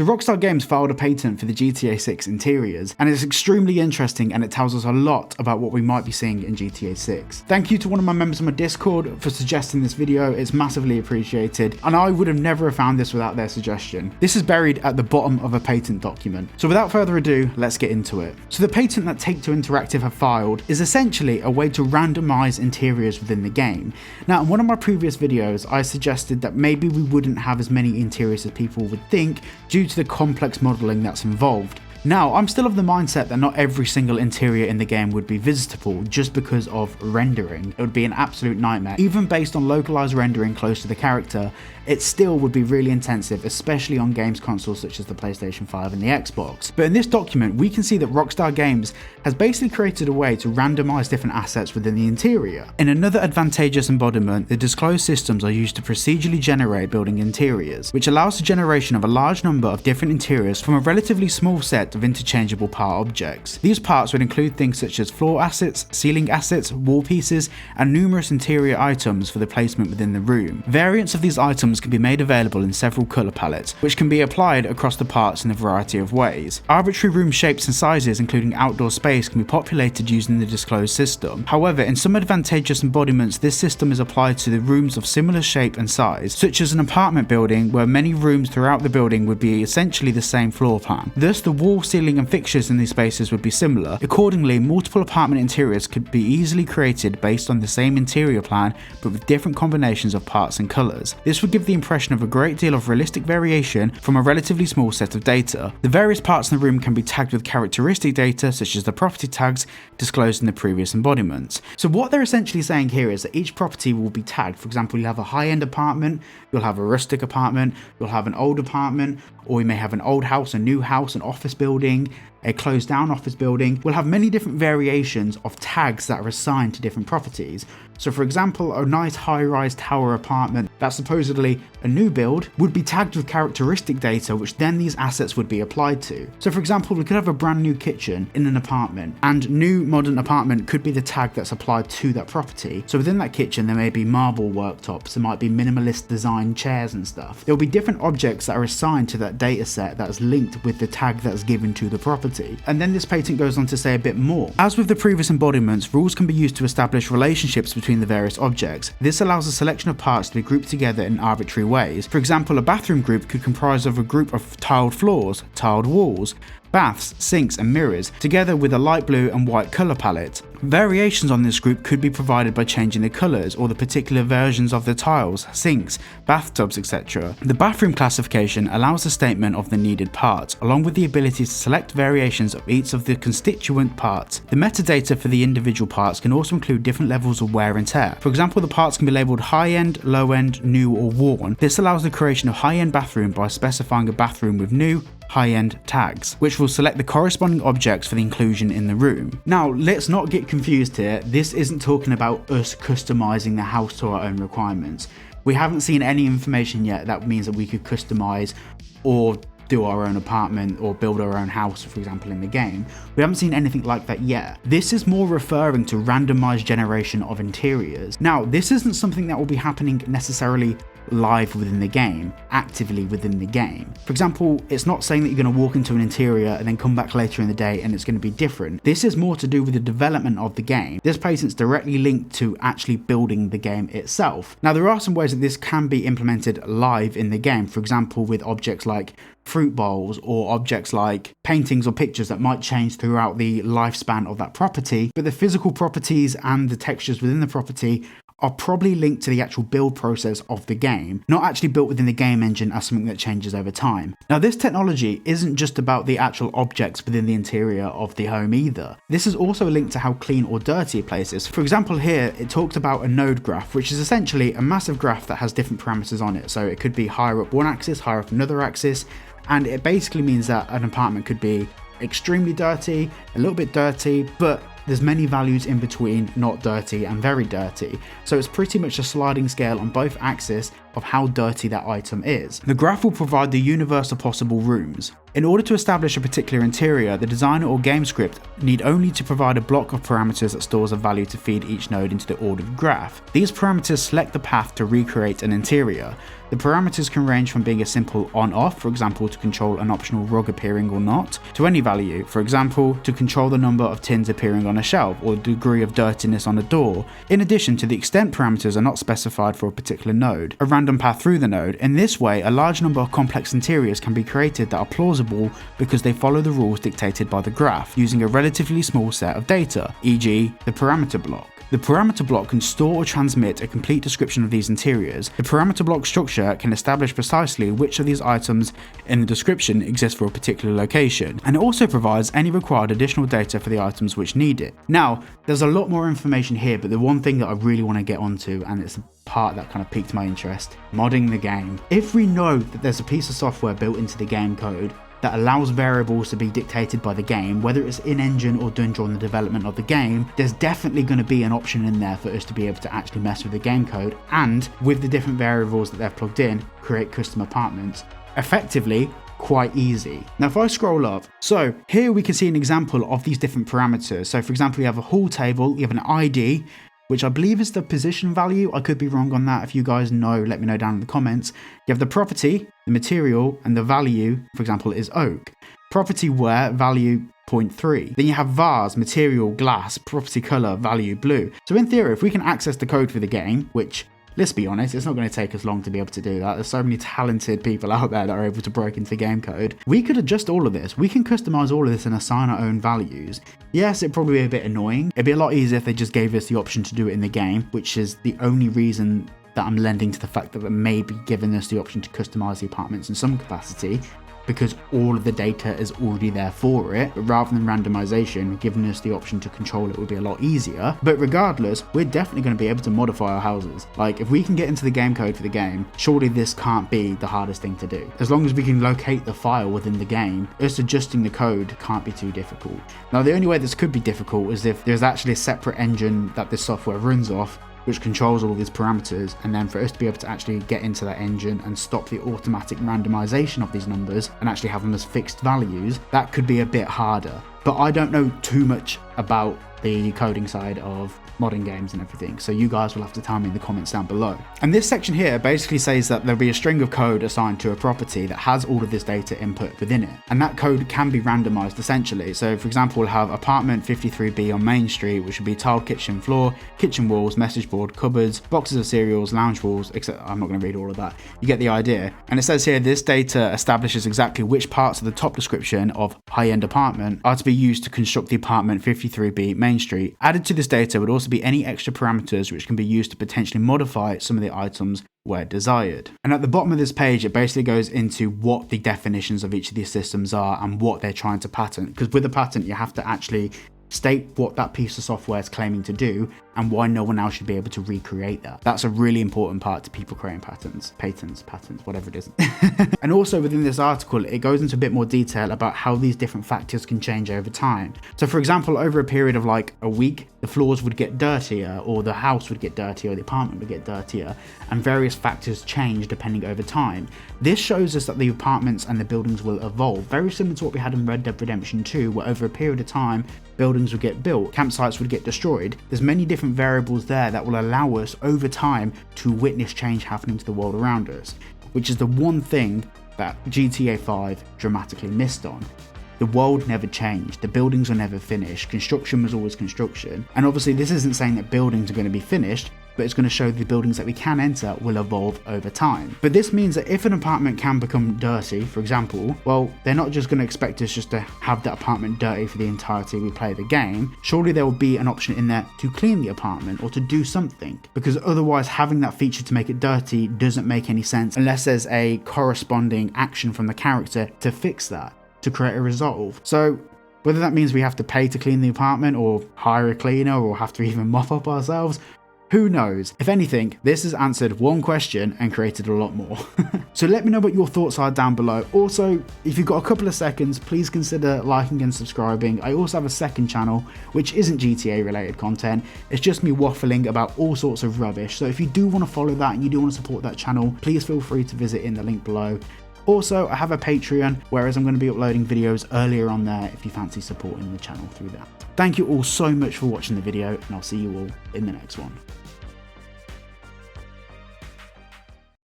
So Rockstar Games filed a patent for the GTA 6 interiors, and it's extremely interesting and it tells us a lot about what we might be seeing in GTA 6. Thank you to one of my members on my Discord for suggesting this video, it's massively appreciated, and I would have never found this without their suggestion. This is buried at the bottom of a patent document. So without further ado, let's get into it. So the patent that Take-Two Interactive have filed is essentially a way to randomize interiors within the game. Now in one of my previous videos, I suggested that maybe we wouldn't have as many interiors as people would think due to the complex modelling that's involved. Now, I'm still of the mindset that not every single interior in the game would be visitable just because of rendering. It would be an absolute nightmare. Even based on localized rendering close to the character, it still would be really intensive, especially on games consoles such as the PlayStation 5 and the Xbox. But in this document, we can see that Rockstar Games has basically created a way to randomize different assets within the interior. In another advantageous embodiment, the disclosed systems are used to procedurally generate building interiors, which allows the generation of a large number of different interiors from a relatively small set of interchangeable part objects. These parts would include things such as floor assets, ceiling assets, wall pieces, and numerous interior items for the placement within the room. Variants of these items can be made available in several colour palettes, which can be applied across the parts in a variety of ways. Arbitrary room shapes and sizes, including outdoor space, can be populated using the disclosed system. However, in some advantageous embodiments, this system is applied to the rooms of similar shape and size, such as an apartment building where many rooms throughout the building would be essentially the same floor plan. Thus, the wall, ceiling and fixtures in these spaces would be similar. Accordingly, multiple apartment interiors could be easily created based on the same interior plan but with different combinations of parts and colours. This would give the impression of a great deal of realistic variation from a relatively small set of data. The various parts in the room can be tagged with characteristic data such as the property tags disclosed in the previous embodiments. So what they're essentially saying here is that each property will be tagged. For example, you'll have a high-end apartment, you'll have a rustic apartment, you'll have an old apartment, or you may have an old house, a new house, an office building, a closed down office building. We'll have many different variations of tags that are assigned to different properties. So for example, a nice high-rise tower apartment that's supposedly a new build would be tagged with characteristic data which then these assets would be applied to. So for example, we could have a brand new kitchen in an apartment, and new modern apartment could be the tag that's applied to that property. So within that kitchen there may be marble worktops, there might be minimalist design chairs and stuff. There will be different objects that are assigned to that data set that is linked with the tag that's given to the property. And then this patent goes on to say a bit more. As with the previous embodiments, rules can be used to establish relationships between the various objects. This allows a selection of parts to be grouped together in arbitrary ways. For example, a bathroom group could comprise of a group of tiled floors, tiled walls, baths, sinks and mirrors, together with a light blue and white colour palette. Variations on this group could be provided by changing the colours or the particular versions of the tiles, sinks, bathtubs, etc. The bathroom classification allows the statement of the needed parts, along with the ability to select variations of each of the constituent parts. The metadata for the individual parts can also include different levels of wear and tear. For example, the parts can be labelled high-end, low-end, new or worn. This allows the creation of high-end bathroom by specifying a bathroom with new, high-end tags, which will select the corresponding objects for the inclusion in the room. Now, let's not get confused here. This isn't talking about us customizing the house to our own requirements. We haven't seen any information yet that means that we could customize or do our own apartment or build our own house, for example, in the game. We haven't seen anything like that yet. This is more referring to randomized generation of interiors. Now, this isn't something that will be happening necessarily live within the game, actively within the game. For example, it's not saying that you're going to walk into an interior and then come back later in the day and it's going to be different. This is more to do with the development of the game. This patent's directly linked to actually building the game itself. Now, there are some ways that this can be implemented live in the game, for example, with objects like fruit bowls or objects like paintings or pictures that might change throughout the lifespan of that property, but the physical properties and the textures within the property are probably linked to the actual build process of the game, not actually built within the game engine as something that changes over time. Now, this technology isn't just about the actual objects within the interior of the home either. This is also linked to how clean or dirty a place is. For example, here it talks about a node graph, which is essentially a massive graph that has different parameters on it. So it could be higher up one axis, higher up another axis, and it basically means that an apartment could be extremely dirty, a little bit dirty, but there's many values in between, not dirty and very dirty. So it's pretty much a sliding scale on both axes of how dirty that item is. The graph will provide the universe of possible rooms. In order to establish a particular interior, the designer or game script need only to provide a block of parameters that stores a value to feed each node into the ordered graph. These parameters select the path to recreate an interior. The parameters can range from being a simple on-off, for example to control an optional rug appearing or not, to any value, for example to control the number of tins appearing on a shelf or the degree of dirtiness on a door. In addition, to the extent parameters are not specified for a particular node, a random path through the node. In this way, a large number of complex interiors can be created that are plausible because they follow the rules dictated by the graph, using a relatively small set of data, e.g. the parameter block. The parameter block can store or transmit a complete description of these interiors. The parameter block structure can establish precisely which of these items in the description exist for a particular location, and it also provides any required additional data for the items which need it. Now, there's a lot more information here, but the one thing that I really want to get onto, and it's a part that kind of piqued my interest, modding the game. If we know that there's a piece of software built into the game code that allows variables to be dictated by the game, whether it's in-engine or done during the development of the game, there's definitely going to be an option in there for us to be able to actually mess with the game code and, with the different variables that they've plugged in, create custom apartments. Effectively, quite easy. Now if I scroll up, so here we can see an example of these different parameters. So for example, you have a hall table, you have an ID, which I believe is the position value. I could be wrong on that. If you guys know, let me know down in the comments. You have the property, the material, and the value, for example, is oak. Property where, value 0.3. Then you have vase, material, glass, property color, value blue. So in theory, if we can access the code for the game, which, let's be honest, it's not going to take us long to be able to do that. There's so many talented people out there that are able to break into the game code. We could adjust all of this. We can customize all of this and assign our own values. Yes, it'd probably be a bit annoying. It'd be a lot easier if they just gave us the option to do it in the game, which is the only reason that I'm lending to the fact that they may be giving us the option to customize the apartments in some capacity, because all of the data is already there for it. But rather than randomization, giving us the option to control it would be a lot easier. But regardless, we're definitely going to be able to modify our houses. Like, if we can get into the game code for the game, surely this can't be the hardest thing to do. As long as we can locate the file within the game, us adjusting the code can't be too difficult. Now, the only way this could be difficult is if there's actually a separate engine that this software runs off, which controls all these parameters, and then for us to be able to actually get into that engine and stop the automatic randomization of these numbers and actually have them as fixed values, that could be a bit harder. But I don't know too much about the coding side of modding games and everything, so you guys will have to tell me in the comments down below. And this section here basically says that there'll be a string of code assigned to a property that has all of this data input within it, and that code can be randomized essentially. So for example, we'll have apartment 53B on Main Street, which would be tiled kitchen floor, kitchen walls, message board, cupboards, boxes of cereals, lounge walls, etc. I'm not going to read all of that, you get the idea. And it says here this data establishes exactly which parts of the top description of high-end apartment are to be used to construct the apartment 53B Main Street. Added to this data would also be any extra parameters which can be used to potentially modify some of the items where desired. And at the bottom of this page, it basically goes into what the definitions of each of these systems are and what they're trying to patent. Because with a patent, you have to actually state what that piece of software is claiming to do and why no one else should be able to recreate that. That's a really important part to people creating patents, whatever it is. And also within this article, it goes into a bit more detail about how these different factors can change over time. So for example, over a period of like a week, the floors would get dirtier, or the house would get dirtier, or the apartment would get dirtier, and various factors change depending over time. This shows us that the apartments and the buildings will evolve, very similar to what we had in Red Dead Redemption 2, where over a period of time, buildings would get built, campsites would get destroyed. There's many different variables there that will allow us over time to witness change happening to the world around us, which is the one thing that GTA 5 dramatically missed on. The world never changed, the buildings were never finished, construction was always construction, and obviously this isn't saying that buildings are going to be finished, but it's going to show the buildings that we can enter will evolve over time. But this means that if an apartment can become dirty, for example, well, they're not just going to expect us just to have that apartment dirty for the entirety we play the game. Surely there will be an option in there to clean the apartment or to do something, because otherwise having that feature to make it dirty doesn't make any sense unless there's a corresponding action from the character to fix that, to create a resolve. So whether that means we have to pay to clean the apartment or hire a cleaner or have to even mop up ourselves, Who knows? If anything, this has answered one question and created a lot more. So let me know what your thoughts are down below. Also, if you've got a couple of seconds, please consider liking and subscribing. I also have a second channel, which isn't GTA related content. It's just me waffling about all sorts of rubbish. So if you do want to follow that and you do want to support that channel, please feel free to visit in the link below. Also, I have a Patreon, whereas I'm going to be uploading videos earlier on there if you fancy supporting the channel through that. Thank you all so much for watching the video, and I'll see you all in the next one.